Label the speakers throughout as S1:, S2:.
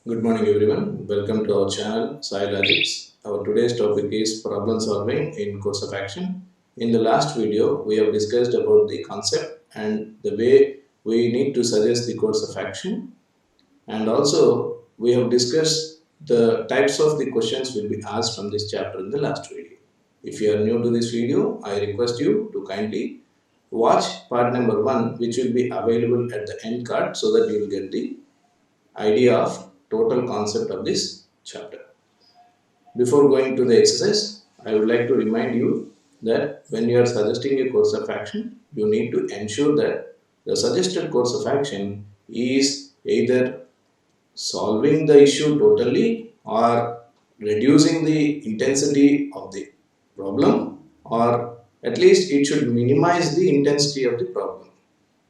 S1: Good morning, everyone. Welcome to our channel, Sai Logics. Our today's topic is problem solving in course of action. In the last video, we have discussed about the concept and the way we need to suggest the course of action. And also, we have discussed the types of the questions will be asked from this chapter in the last video. If you are new to this video, I request you to kindly watch part number 1, which will be available at the end card so that you will get the idea of total concept of this chapter. Before going to the exercise, I would like to remind you that when you are suggesting a course of action, you need to ensure that the suggested course of action is either solving the issue totally or reducing the intensity of the problem, or at least it should minimize the intensity of the problem.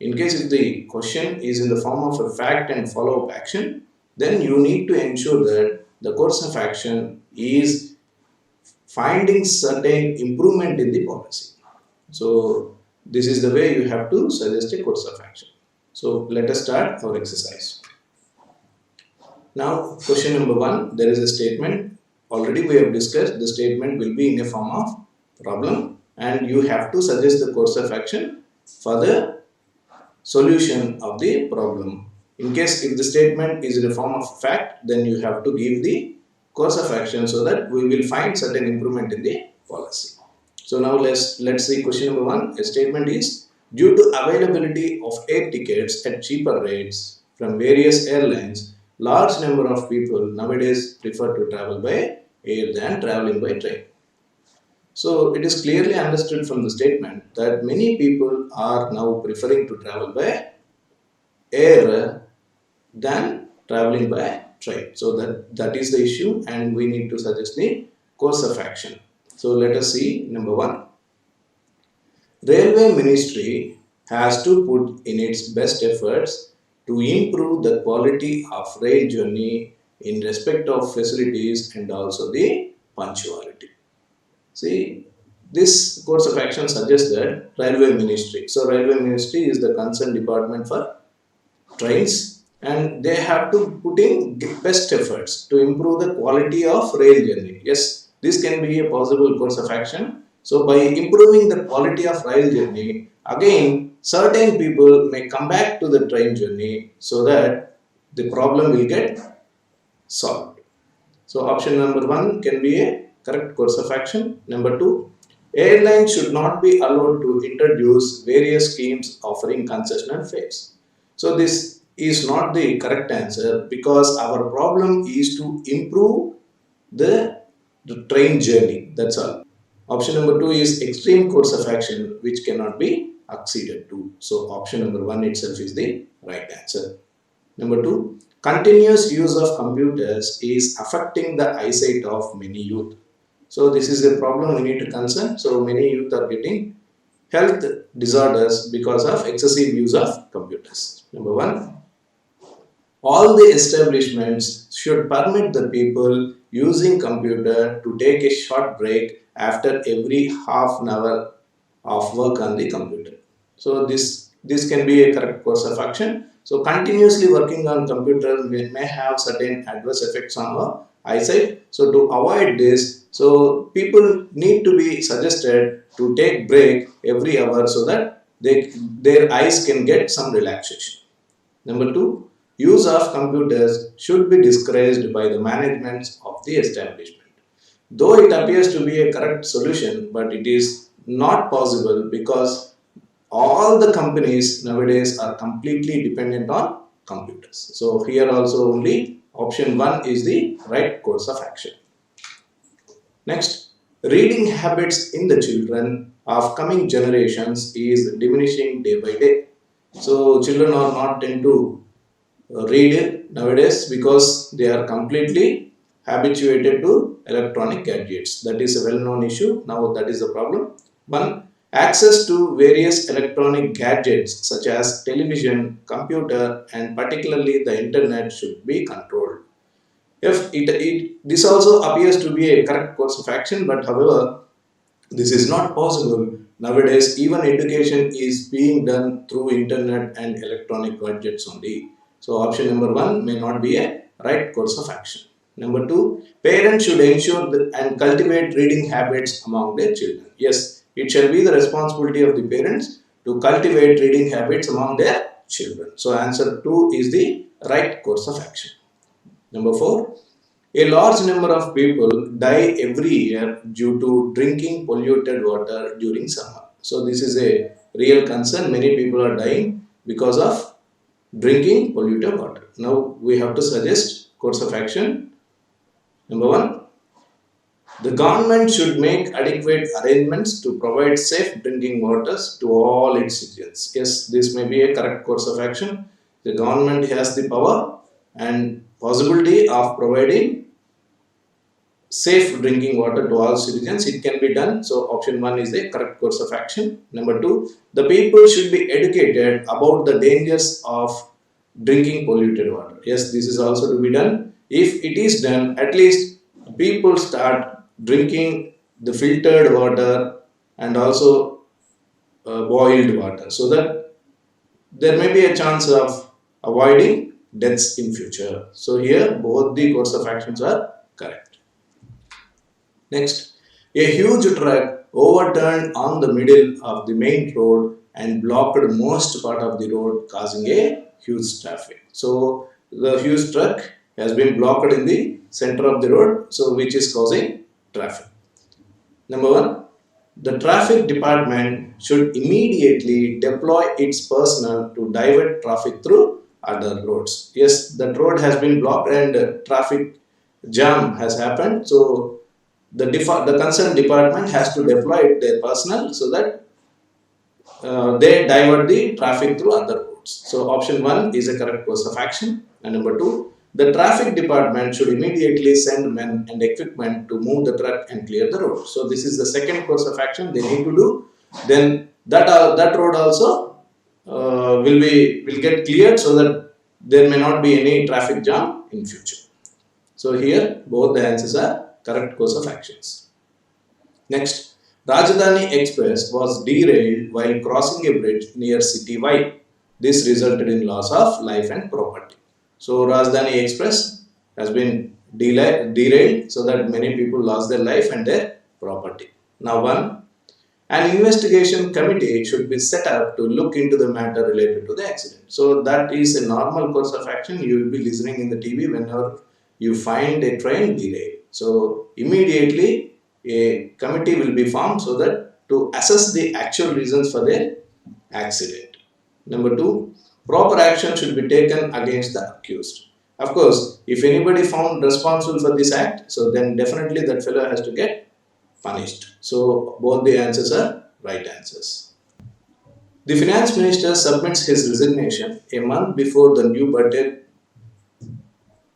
S1: In case if the question is in the form of a fact and follow-up action, then you need to ensure that the course of action is finding certain improvement in the policy. So this is the way you have to suggest a course of action. So let us start our exercise. Now question number 1, there is a statement. Already we have discussed the statement will be in a form of problem and you have to suggest the course of action for the solution of the problem. In case if the statement is in the form of fact, then you have to give the course of action so that we will find certain improvement in the policy. So now let's see question number 1. A statement is due to availability of air tickets at cheaper rates from various airlines, large number of people nowadays prefer to travel by air than traveling by train. So it is clearly understood from the statement that many people are now preferring to travel by air than traveling by train. So that is the issue and we need to suggest the course of action. So let us see number 1. Railway Ministry has to put in its best efforts to improve the quality of rail journey in respect of facilities and also the punctuality. See, this course of action suggests that Railway Ministry. So, Railway Ministry is the concerned department for trains and they have to put in best efforts to improve the quality of rail journey. Yes, this can be a possible course of action. So, by improving the quality of rail journey, again, certain people may come back to the train journey so that the problem will get solved. So, option number 1 can be a correct course of action. Number 2, airlines should not be allowed to introduce various schemes offering concessional fares. So this is not the correct answer because our problem is to improve the train journey. That's all. Option number 2 is extreme course of action which cannot be acceded to. So option number 1 itself is the right answer. Number 2, continuous use of computers is affecting the eyesight of many youth. So this is a problem we need to concern. So many youth are getting health disorders because of excessive use of computers. Number 1, all the establishments should permit the people using computer to take a short break after every half an hour of work on the computer. So this can be a correct course of action. So continuously working on computer may have certain adverse effects on our eyesight. So to avoid this, so people need to be suggested to take break every hour so that their eyes can get some relaxation. Number 2, use of computers should be discouraged by the management of the establishment. Though it appears to be a correct solution, but it is not possible because all the companies nowadays are completely dependent on computers. So here also only option 1 is the right course of action. Next, reading habits in the children of coming generations is diminishing day by day. So children are not tend to read nowadays because they are completely habituated to electronic gadgets. That is a well-known issue. Now that is the problem. 1, access to various electronic gadgets such as television, computer and particularly the internet should be controlled. If this also appears to be a correct course of action, but however, this is not possible. Nowadays, even education is being done through internet and electronic gadgets only. So option number 1 may not be a right course of action. Number two, parents should ensure and cultivate reading habits among their children. Yes, it shall be the responsibility of the parents to cultivate reading habits among their children. So, answer 2 is the right course of action. Number 4, a large number of people die every year due to drinking polluted water during summer. So, this is a real concern. Many people are dying because of drinking polluted water. Now, we have to suggest course of action. Number 1, the government should make adequate arrangements to provide safe drinking waters to all its citizens. Yes, this may be a correct course of action. The government has the power and possibility of providing safe drinking water to all citizens. It can be done. So, option 1 is the correct course of action. Number 2, the people should be educated about the dangers of drinking polluted water. Yes, this is also to be done. If it is done, at least people start drinking the filtered water and also boiled water, so that there may be a chance of avoiding deaths in future. So here both the course of actions are correct. Next, a huge truck overturned on the middle of the main road and blocked most part of the road, causing a huge traffic. So the huge truck has been blocked in the center of the road, so which is causing traffic. Number 1, the traffic department should immediately deploy its personnel to divert traffic through other roads. Yes, that road has been blocked and traffic jam has happened. So the concerned department has to deploy their personnel so that they divert the traffic through other roads. So option 1 is a correct course of action. And number 2, the traffic department should immediately send men and equipment to move the truck and clear the road. So this is the second course of action they need to do. Then that road also will get cleared so that there may not be any traffic jam in future. So here both the answers are correct course of actions. Next, Rajdhani Express was derailed while crossing a bridge near City Y. This resulted in loss of life and property. So Rajdhani Express has been derailed so that many people lost their life and their property. Now 1, an investigation committee should be set up to look into the matter related to the accident. So that is a normal course of action. You will be listening in the TV whenever you find a train derailed. So immediately a committee will be formed so that to assess the actual reasons for the accident. Number 2, proper action should be taken against the accused. Of course, if anybody found responsible for this act, so then definitely that fellow has to get punished. So both the answers are right answers. The finance minister submits his resignation a month before the new budget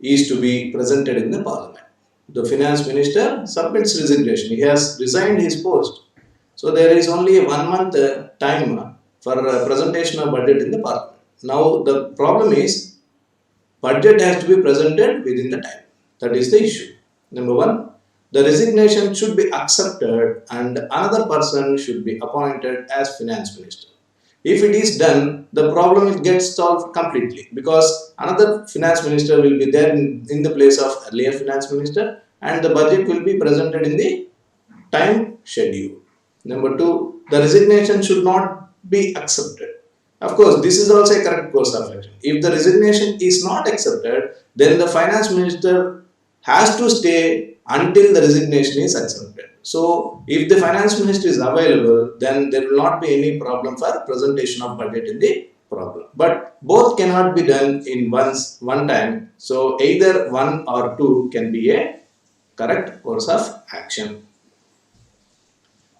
S1: is to be presented in the parliament. The finance minister submits resignation. He has resigned his post. So there is only a 1 month time for presentation of budget in the parliament. Now the problem is budget has to be presented within the time. That is the issue. Number 1, the resignation should be accepted and another person should be appointed as finance minister. If it is done, the problem will get solved completely because another finance minister will be there in the place of earlier finance minister and the budget will be presented in the time schedule. Number 2, the resignation should not be accepted. Of course, this is also a correct course of action. If the resignation is not accepted, then the finance minister has to stay until the resignation is accepted. So, if the finance minister is available, then there will not be any problem for presentation of budget in the problem. But both cannot be done in one time. So, either 1 or 2 can be a correct course of action.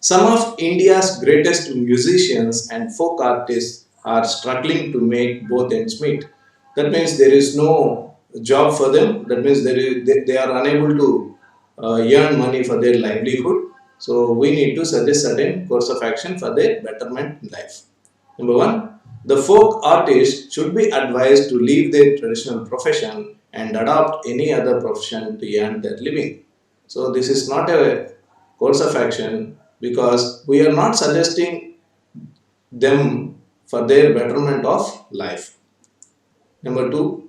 S1: Some of India's greatest musicians and folk artists are struggling to make both ends meet. That means there is no job for them. That means they are unable to earn money for their livelihood. So we need to suggest certain course of action for their betterment in life. Number 1, the folk artists should be advised to leave their traditional profession and adopt any other profession to earn their living. So this is not a course of action because we are not suggesting them for their betterment of life. Number 2,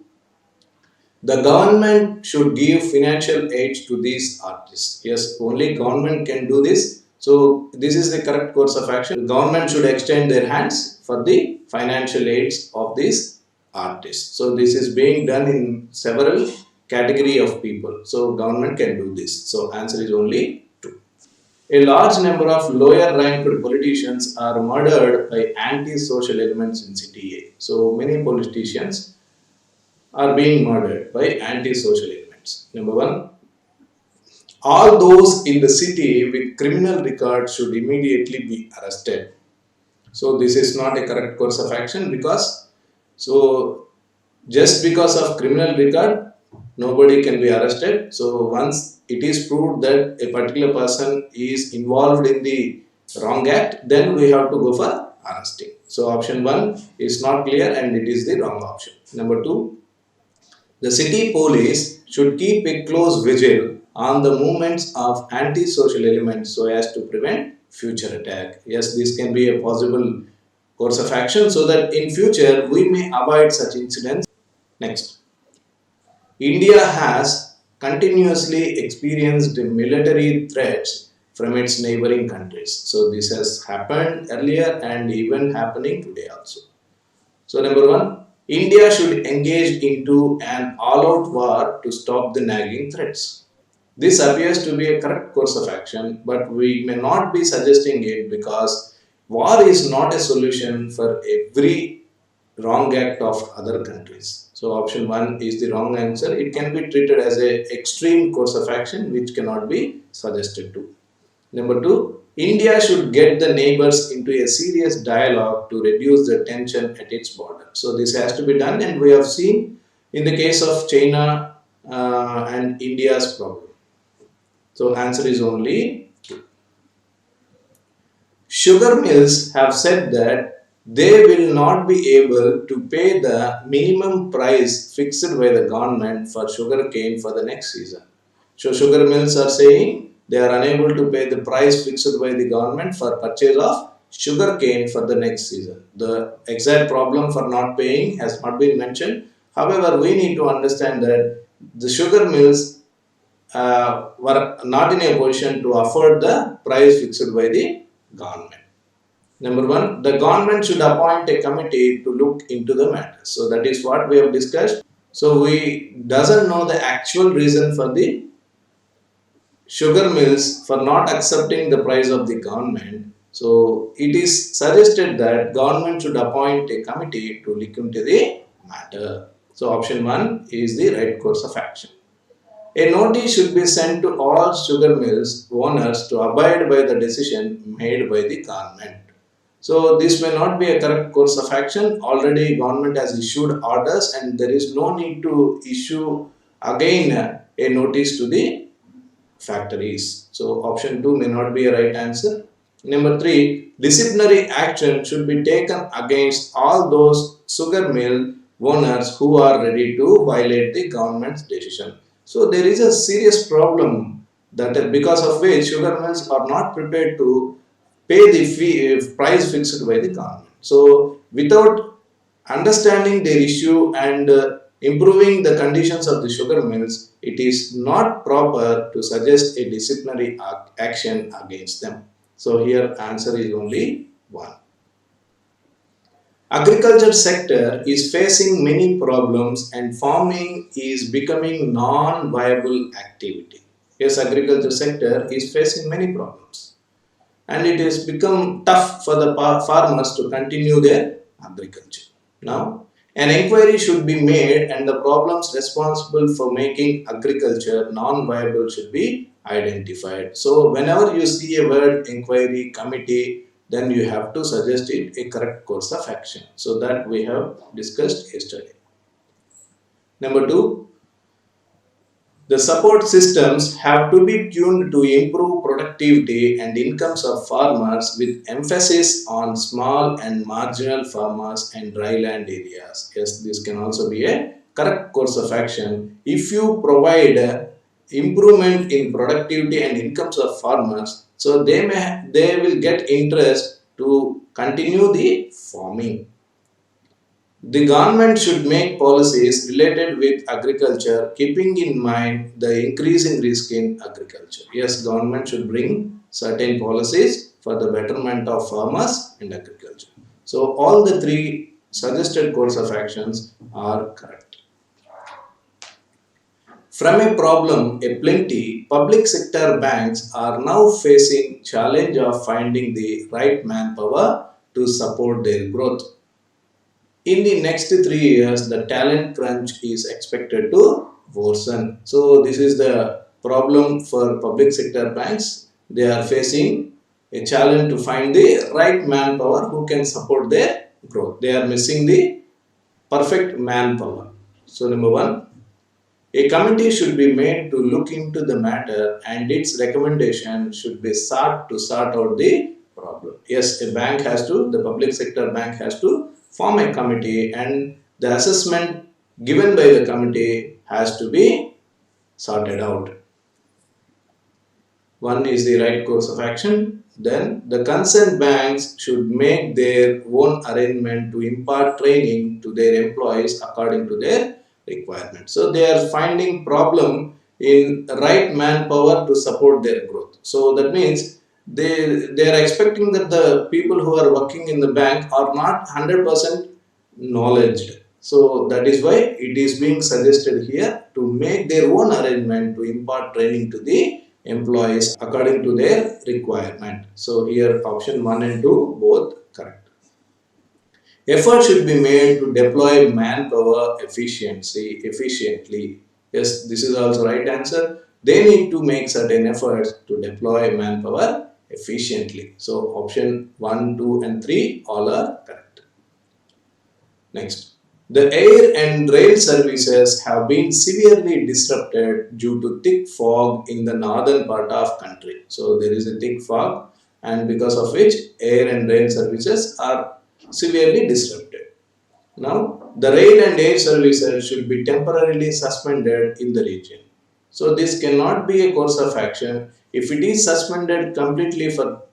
S1: The government should give financial aid to these artists. Yes, only government can do this. So this is the correct course of action. The government should extend their hands for the financial aids of these artists. So this is being done in several category of people. So government can do this. So answer is only two. A large number of lower ranked politicians are murdered by anti-social elements in city A. So many politicians are being murdered by anti-social elements. Number one, all those in the city with criminal records should immediately be arrested. So this is not a correct course of action because so just because of criminal record, nobody can be arrested. So once it is proved that a particular person is involved in the wrong act, then we have to go for arresting. So option one is not clear and it is the wrong option. Number two, the city police should keep a close vigil on the movements of anti-social elements so as to prevent future attack. Yes, this can be a possible course of action so that in future we may avoid such incidents. Next, India has continuously experienced military threats from its neighboring countries. So this has happened earlier and even happening today also. So number one, India should engage into an all-out war to stop the nagging threats. This appears to be a correct course of action, but we may not be suggesting it because war is not a solution for every wrong act of other countries. So option one is the wrong answer. It can be treated as a extreme course of action which cannot be suggested to. Number two, India should get the neighbors into a serious dialogue to reduce the tension at its border. So this has to be done, and we have seen in the case of China and India's problem. So answer is only two. Sugar mills have said that they will not be able to pay the minimum price fixed by the government for sugar cane for the next season. So sugar mills are saying they are unable to pay the price fixed by the government for purchase of sugar cane for the next season. The exact problem for not paying has not been mentioned. However, we need to understand that the sugar mills were not in a position to afford the price fixed by the government. Number one, the government should appoint a committee to look into the matter. So that is what we have discussed. So we doesn't know the actual reason for the sugar mills for not accepting the price of the government. So it is suggested that government should appoint a committee to look into the matter. So option one is the right course of action. A notice should be sent to all sugar mills owners to abide by the decision made by the government. So this may not be a correct course of action. Already government has issued orders and there is no need to issue again a notice to the factories. So option 2 may not be a right answer. Number 3, disciplinary action should be taken against all those sugar mill owners who are ready to violate the government's decision. So there is a serious problem that because of which sugar mills are not prepared to pay the price fixed by the government. So without understanding their issue and improving the conditions of the sugar mills, it is not proper to suggest a disciplinary action against them. So here answer is only 1. Agriculture sector is facing many problems and farming is becoming non-viable activity. Yes, agriculture sector is facing many problems and it has become tough for the farmers to continue their agriculture. Now, an inquiry should be made and the problems responsible for making agriculture non-viable should be identified. So, whenever you see a word inquiry, committee, then you have to suggest it a correct course of action. So, that we have discussed yesterday. Number 2, the support systems have to be tuned to improve productivity and incomes of farmers with emphasis on small and marginal farmers and dryland areas. Yes, this can also be a correct course of action. If you provide improvement in productivity and incomes of farmers, so they will get interest to continue the farming. The government should make policies related with agriculture, keeping in mind the increasing risk in agriculture. Yes, government should bring certain policies for the betterment of farmers and agriculture. So all the three suggested course of actions are correct. From a problem a plenty, public sector banks are now facing challenge of finding the right manpower to support their growth. In the next 3 years, the talent crunch is expected to worsen. So, this is the problem for public sector banks. They are facing a challenge to find the right manpower who can support their growth. They are missing the perfect manpower. So, number one, a committee should be made to look into the matter and its recommendation should be sought to sort out the problem. Yes, the public sector bank has to form a committee and the assessment given by the committee has to be sorted out. One is the right course of action. Then the concerned banks should make their own arrangement to impart training to their employees according to their requirements. So they are finding problem in right manpower to support their growth. So that means they are expecting that the people who are working in the bank are not 100% knowledge. So that is why it is being suggested here to make their own arrangement to impart training to the employees according to their requirement. So here option 1 and 2 both correct. Effort should be made to deploy manpower efficiently. Yes, this is also right answer. They need to make certain efforts to deploy manpower efficiently. So option 1, 2 and 3 all are correct. Next, the air and rail services have been severely disrupted due to thick fog in the northern part of country. So there is a thick fog and because of which air and rail services are severely disrupted. Now, the rail and air services should be temporarily suspended in the region. So this cannot be a course of action. If it is suspended completely for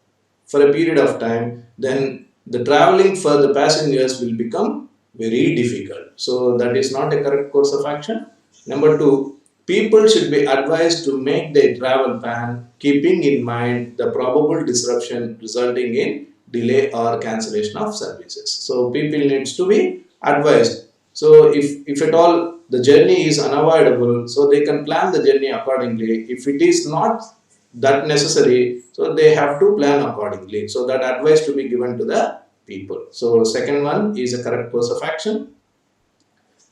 S1: a period of time, then the traveling for the passengers will become very difficult. So that is not a correct course of action. Number 2, people should be advised to make their travel plan keeping in mind the probable disruption resulting in delay or cancellation of services. So people needs to be advised. So if at all the journey is unavoidable, so they can plan the journey accordingly. If it is not that necessary, so they have to plan accordingly. So that advice to be given to the people. So second one is a correct course of action.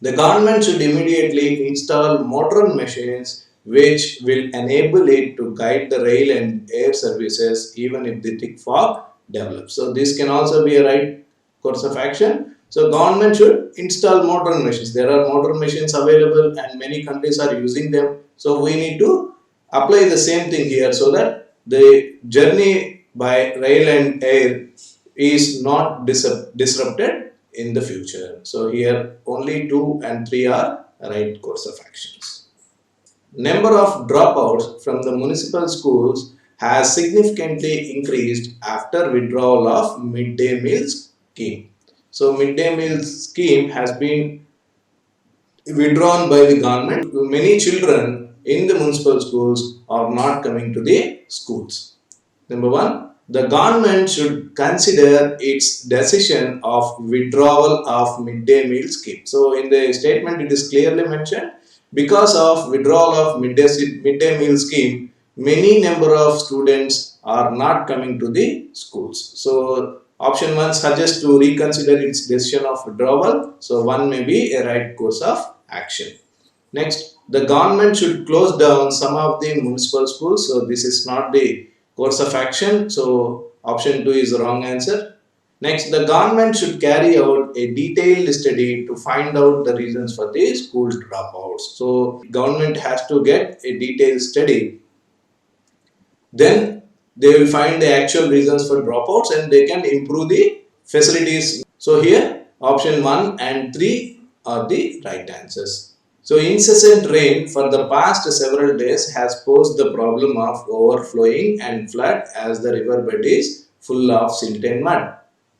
S1: The government should immediately install modern machines which will enable it to guide the rail and air services even if the thick fog develops. So this can also be a right course of action. So government should install modern machines. There are modern machines available and many countries are using them. So we need to apply the same thing here so that the journey by rail and air is not disrupted in the future. So here only 2 and 3 are right course of actions. Number of dropouts from the municipal schools has significantly increased after withdrawal of midday meal scheme. So midday meal scheme has been withdrawn by the government. Many children in the municipal schools are not coming to the schools. Number 1, the government should consider its decision of withdrawal of midday meal scheme. So in the statement it is clearly mentioned because of withdrawal of midday meal scheme, many number of students are not coming to the schools. So option 1 suggests to reconsider its decision of withdrawal. So 1 may be a right course of action. Next, the government should close down some of the municipal schools. So this is not the course of action. So option 2 is the wrong answer. Next, the government should carry out a detailed study to find out the reasons for the school dropouts. So government has to get a detailed study. Then they will find the actual reasons for dropouts and they can improve the facilities. So here option 1 and 3 are the right answers. So incessant rain for the past several days has posed the problem of overflowing and flood as the riverbed is full of silt and mud.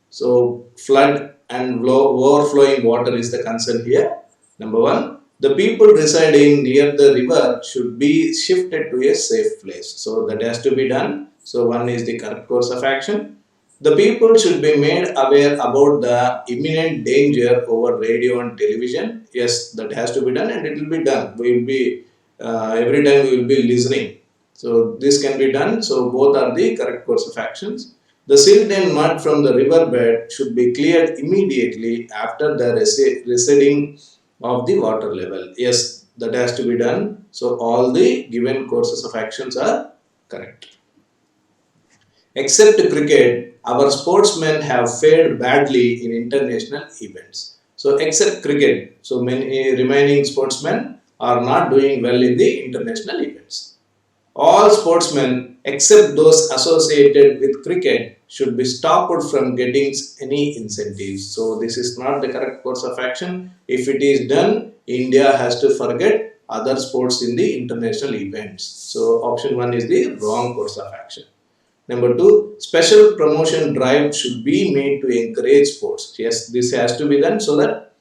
S1: So flood and overflowing water is the concern here. Number one, the people residing near the river should be shifted to a safe place. So that has to be done. So one is the correct course of action. The people should be made aware about the imminent danger over radio and television. Yes, that has to be done and it will be done. We will be every time we will be listening. So this can be done. So both are the correct course of actions. The silt and mud from the riverbed should be cleared immediately after the receding of the water level. Yes, that has to be done. So all the given courses of actions are correct. Except cricket, our sportsmen have fared badly in international events. So except cricket, so many remaining sportsmen are not doing well in the international events. All sportsmen except those associated with cricket should be stopped from getting any incentives. So this is not the correct course of action. If it is done, India has to forget other sports in the international events. So option 1 is the wrong course of action. Number 2, special promotion drive should be made to encourage sports. Yes, this has to be done so that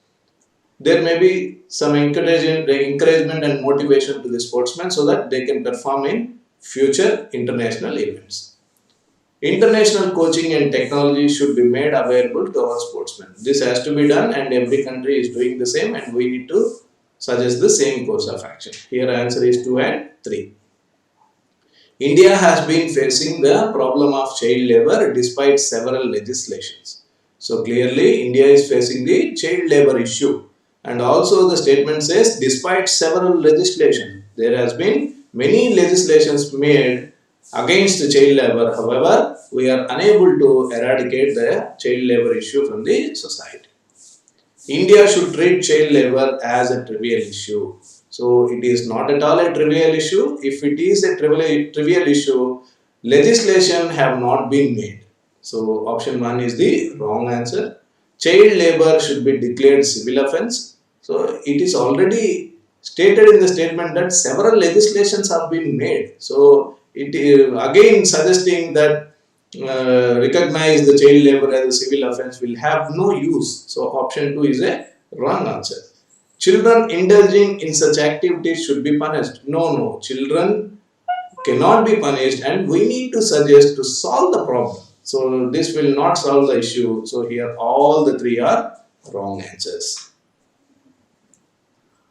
S1: there may be some encouragement and motivation to the sportsmen so that they can perform in future international events. International coaching and technology should be made available to our sportsmen. This has to be done and every country is doing the same and we need to suggest the same course of action. Here answer is 2 and 3. India has been facing the problem of child labor despite several legislations. So clearly India is facing the child labor issue. And also the statement says despite several legislation, there has been many legislations made against child labor. However, we are unable to eradicate the child labor issue from the society. India should treat child labor as a trivial issue. So it is not at all a trivial issue. If it is a trivial issue, legislation have not been made. So option 1 is the wrong answer. Child labor should be declared civil offence. So it is already stated in the statement that several legislations have been made. So it is again suggesting that recognize the child labor as a civil offence will have no use. So option 2 is a wrong answer. Children indulging in such activities should be punished. No, children cannot be punished and we need to suggest to solve the problem. So this will not solve the issue. So here all the 3 are wrong answers.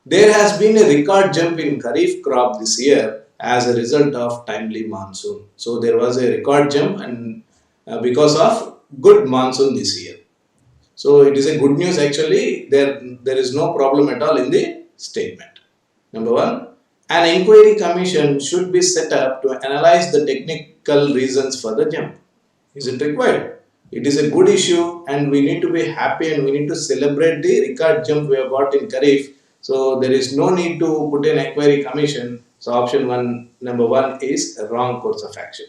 S1: There has been a record jump in Kharif crop this year as a result of timely monsoon. So there was a record jump and because of good monsoon this year. So it is a good news actually. There is no problem at all in the statement. Number 1, an inquiry commission should be set up to analyze the technical reasons for the jump. Is it required? It is a good issue and we need to be happy and we need to celebrate the record jump we have got in Kharif. So there is no need to put an inquiry commission. So option 1, number 1 is a wrong course of action.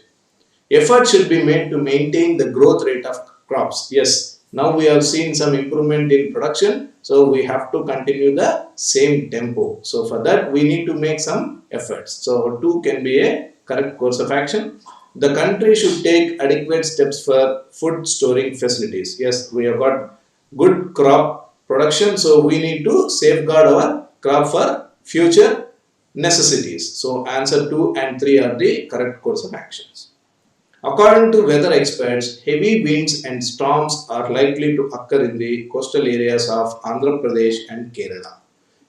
S1: Effort should be made to maintain the growth rate of crops. Yes, now we have seen some improvement in production. So we have to continue the same tempo. So for that we need to make some efforts. So 2 can be a correct course of action. The country should take adequate steps for food storing facilities. Yes, we have got good crop production. So we need to safeguard our crop for future necessities. So answer 2 and 3 are the correct course of actions. According to weather experts, heavy winds and storms are likely to occur in the coastal areas of Andhra Pradesh and Kerala.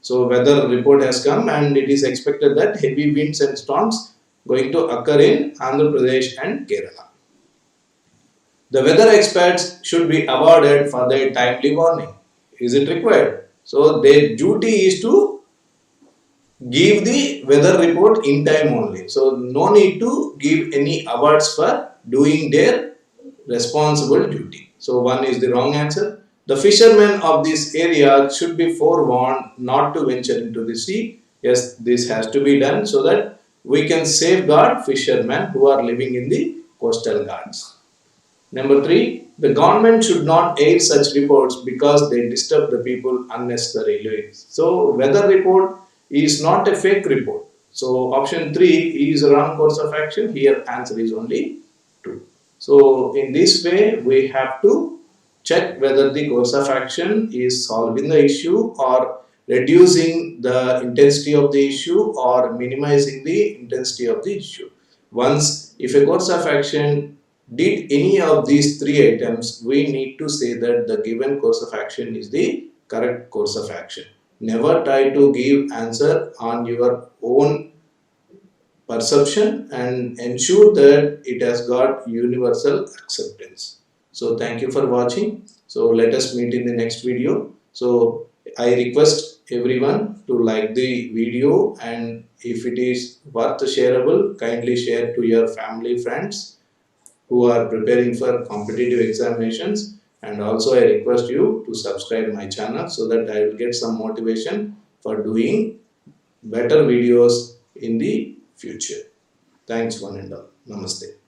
S1: So weather report has come and it is expected that heavy winds and storms going to occur in Andhra Pradesh and Kerala. The weather experts should be awarded for their timely warning. Is it required? So their duty is to give the weather report in time only. So no need to give any awards for doing their responsible duty. So 1 is the wrong answer. The fishermen of this area should be forewarned not to venture into the sea. Yes, this has to be done so that we can safeguard fishermen who are living in the coastal guards. Number 3, the government should not air such reports because they disturb the people unnecessarily. So weather report is not a fake report. So option 3 is a wrong course of action. Here answer is only 2. So in this way we have to check whether the course of action is solving the issue or reducing the intensity of the issue or minimizing the intensity of the issue. Once, if a course of action did any of these three items, we need to say that the given course of action is the correct course of action. Never try to give answer on your own perception and ensure that it has got universal acceptance. So thank you for watching. So let us meet in the next video. So I request everyone to like the video, and if it is worth shareable, kindly share to your family friends who are preparing for competitive examinations. And also I request you to subscribe my channel so that I will get some motivation for doing better videos in the future. Thanks one and all. Namaste.